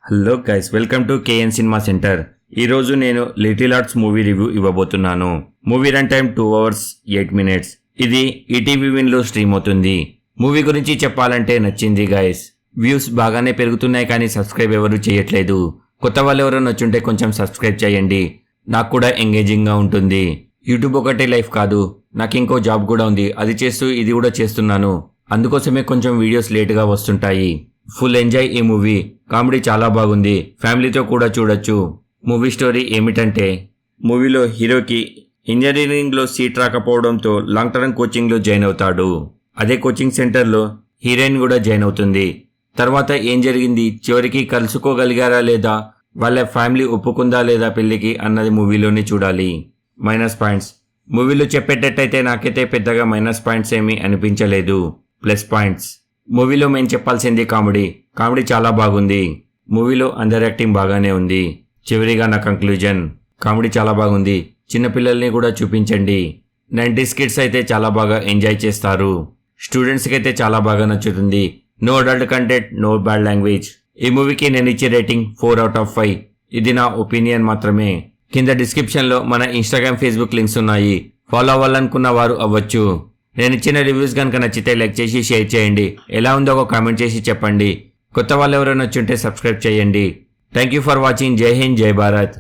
Hello guys, welcome to KN cinema centre. ఈరోజు నేను little arts movie review ఇవ్వబోతున్నాను. Movie run time 2 hours 8 minutes. ఇది ETV win లో stream అవుతుంది. Movie గురించి చెప్పాలంటే నచ్చింది గైస్. వ్యూస్ బాగానే పెరుగుతున్నాయి కానీ సబ్స్క్రైబ్ ఎవరు చేయట్లేదు. కొత్త వాళ్ళు ఎవరైనా వచ్చుంటే కొంచెం సబ్స్క్రైబ్ చేయండి, నాకు కూడా ఎంగేజింగ్ గా ఉంటుంది. యూట్యూబ్ ఒకటే లైఫ్ కాదు, నాకు ఇంకో జాబ్ కూడా ఉంది. అది చేస్తూ ఇది కూడా చేస్తున్నాను, అందుకోసమే కొంచెం వీడియోస్ లేటుగా వస్తుంటాయి. ఫుల్ ఎంజాయ్ ఈ మూవీ. కామెడీ చాలా బాగుంది, ఫ్యామిలీతో కూడా చూడొచ్చు. మూవీ స్టోరీ ఏమిటంటే, మూవీలో హీరోకి ఇంజనీరింగ్ లో సీట్ రాకపోవడంతో లాంగ్ టర్మ్ కోచింగ్ లో జాయిన్ అవుతాడు. అదే కోచింగ్ సెంటర్ లో హీరోయిన్ కూడా జాయిన్ అవుతుంది. తర్వాత ఏం జరిగింది, చివరికి కలుసుకోగలిగారా లేదా, వాళ్ళ ఫ్యామిలీ ఒప్పుకుందా లేదా పెళ్లికి అన్నది మూవీలోనే చూడాలి. మైనస్ పాయింట్స్, మూవీలో చెప్పేటట్టయితే నాకైతే పెద్దగా మైనస్ పాయింట్స్ ఏమీ అనిపించలేదు. ప్లస్ పాయింట్స్, మూవీలో మేము చెప్పాల్సింది కామెడీ చాలా బాగుంది. మూవీలో అందరి యాక్టింగ్ బాగానే ఉంది. చివరిగా నా కంక్లూజన్, కామెడీ చాలా బాగుంది, చిన్నపిల్లల్ని కూడా చూపించండి. 90s కిడ్స్ అయితే చాలా బాగా ఎంజాయ్ చేస్తారు. స్టూడెంట్స్కి అయితే చాలా బాగా నచ్చుతుంది. No adult content, no bad language. ఈ మూవీకి నేను ఇచ్చే రేటింగ్ 4 out of 5. ఇది నా ఒపీనియన్ మాత్రమే. కింద డిస్క్రిప్షన్లో మన ఇన్స్టాగ్రామ్, ఫేస్బుక్ లింక్స్ ఉన్నాయి, ఫాలో అవ్వాలనుకున్న వారు అవ్వచ్చు. నేను ఇచ్చిన రివ్యూస్ కనుక నచ్చితే లైక్ చేసి షేర్ చేయండి. ఎలా ఉందో ఒక కామెంట్ చేసి చెప్పండి. కొత్త వాళ్ళు ఎవరైనా వచ్చుంటే సబ్స్క్రైబ్ చేయండి. Thank you for watching. జై హింద్, జై భారత్.